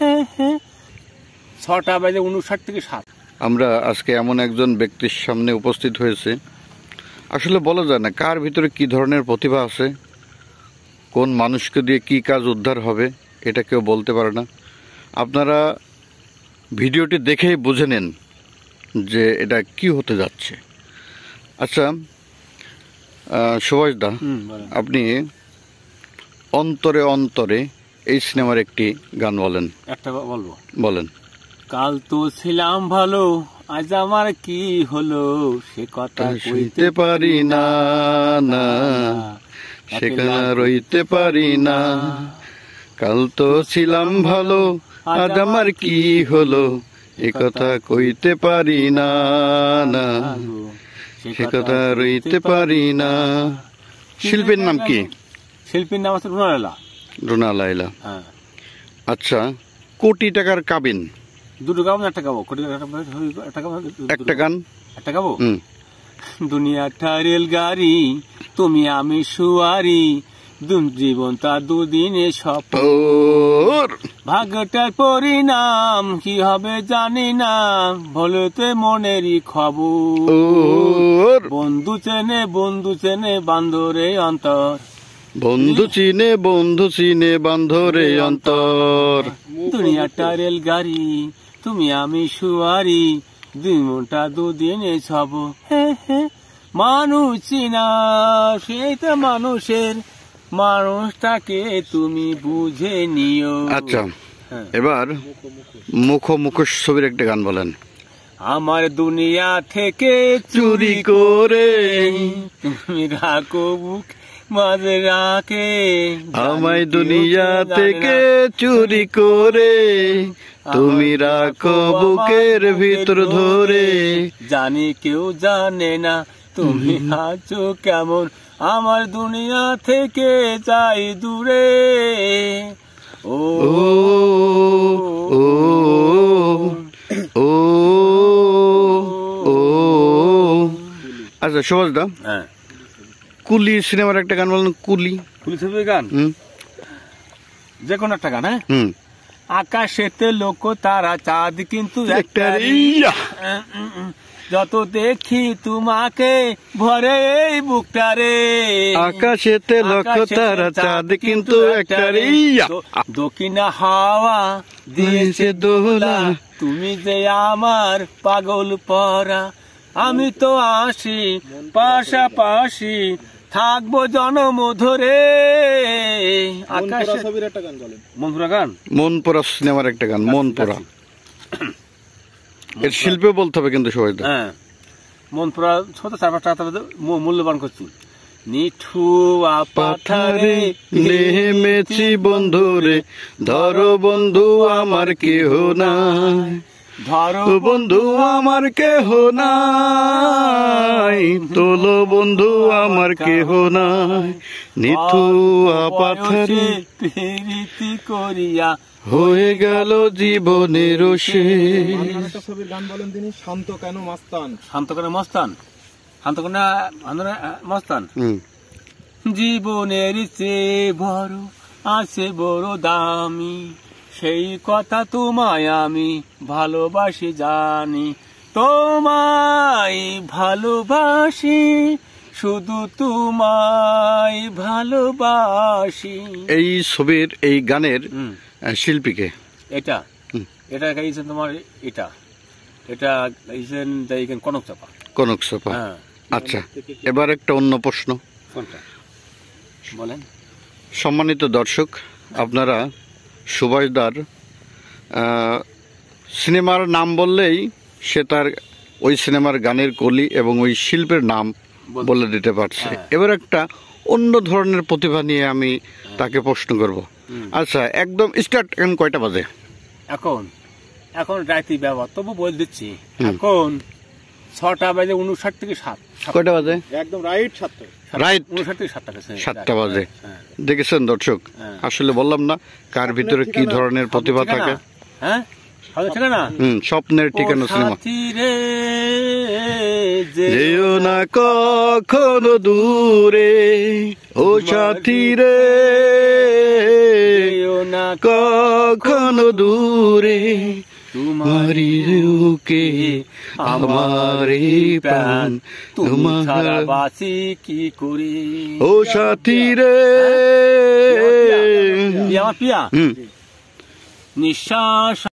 6:59 আমরা আজকে এমন একজন ব্যক্তির সামনে উপস্থিত হয়েছে, আসলে বলা যায় না কার ভিতরে কি ধরনের প্রতিভা আছে, কোন মানুষকে দিয়ে কি কাজ উদ্ধার হবে এটা কেউ বলতে পারে না। আপনারা ভিডিওটি দেখেই বুঝে নেন যে এটা কি হতে যাচ্ছে। আচ্ছা সুভাষ দা, আপনি অন্তরে অন্তরে এই সিনেমার একটি গান বলেন। একটা বলবো? বলেন। কাল তো ছিলাম ভালো, আজ আমার কি হলো, সে কথা কইতে পারি না, না সেখানে রইতে পারি না। কাল তো ছিলাম ভালো, আজ আমার কি হলো, এ কথা কইতে পারি না, না সে কথা রইতে পারি না। শিল্পীর নাম কি? শিল্পীর নাম আছে রুনা লায়লা। রুনা লায়লা। আচ্ছা, কোটি টাকার কাবিন, দুটো গাবো না একটা গাবো? একটা গান একটা গাবো। দুনিয়াটা রেলগাড়ি, তুমি আমি সুয়ারি, জীবনটা দুদিনে সফর, ভাগ্যটার পরিণাম কি হবে জানি না, বলতে মনেরই খবর। বন্ধু চেনে বান্ধরে অন্তর, বন্ধু চিনে বান্ধরে অন্তর। দুনিয়াটা রেলগাড়ি, তুমি আমি সুয়ারি, জীবনটা দুদিনে সব। মানুষ চিনা সেই তো মানুষের, মানুষটাকে তুমি বুঝে নিও। আচ্ছা, এবার মুখোশ ছবির একটা গান বলেন। আমার দুনিয়া থেকে চুরি করে তুমি রাখো বুক মাঝে রাখে, আমায় দুনিয়া থেকে চুরি করে তুমি রাখো বুকের ভিতর ধরে। জানি কেউ জানে না তুমি আছো কেমন, আমার দুনিয়া থেকে যাই দূরে। ও ও ও ও। আচ্ছা সুভাষ দা, কুলি সিনেমার একটা গান বলেন। কুলি ছবির গান, যে কোনো একটা গান। আকাশেতে লোক তারা চাঁদ কিন্তু একটারই, যত দেখি তোমাকে ভরে এই বুকটারে। আকাশেতে লক্ষ তারা চাঁদ কিন্তু একটারই, দক্ষিণা হাওয়া দিয়েছে দোলা, তুমি যে আমার পাগল পরা, আমি তো আসি পাশাপাশি থাকবো জনম ধরে। ছবির একটা গান বলেন। মনপুরা গান, মনপুরা সিনেমার একটা গান, মনপুরা। এর শিল্পী বলতে হবে কিন্তু সবাই। মনপুরা ছোট 4-5 টাকা মূল্যবান করছি। নিঠুয়া পাথারে নেমেছি বন্ধুরে, ধরো বন্ধু আমার কেহ নাই, ধরো বন্ধু আমার কেহ নাই, তোলো বন্ধু আমার কেহ নাই। নিঠুয়া পাথারে প্রীতি করিয়া হয়ে গেল জীবনের ছবির গান বলেন তিনি। শান্ত কেন মস্তান, শান্ত কেন মস্তান, শান্ত কেন মস্তান। জীবনের চেয়ে বড় আছে বড় দামি, সেই কথা তোমায় আমি ভালোবাসি জানি, তোমায় ভালোবাসি, শুধু তোমায় ভালোবাসি। এই ছবির এই গানের শিল্পীকে? এটা গাইছেন তোমার, এটা গাইছেন কনক চাপা। কনক চাপা। আচ্ছা, এবার একটা অন্য প্রশ্ন। বলেন। সম্মানিত দর্শক, আপনারা সুভাষদার সিনেমার নাম বললেই সে তার ওই সিনেমার গানের কলি এবং ওই শিল্পের নাম বলে দিতে পারছে। এবার একটা অন্য ধরনের প্রতিভা নিয়ে আমি তাকে প্রশ্ন করব। আচ্ছা, একদম স্টার্ট। এখন কয়টা বাজে? এখন রাইতি ব্যবহার, তবু বলে দিচ্ছি, এখন 6:59 থেকে 7। কয়টা বাজে? একদম রাইট 7টা। রাইট 59 থেকে 7টা বাজে। দেখেছেন দর্শক, আসলে বললাম না কার ভিতরে কি ধরনের প্রতিভা থাকে। স্বপ্নের ঠিকানা সিনেমা। যেও না কখনো দূরে ও সাথী রে, না কখনো দূরে তোমারই বুকে আমার এই প্রাণ তুমি ছাড়া তোমার বাঁচি কি করে। ও সাথী রে পিয়া হুম নিঃশ্বাস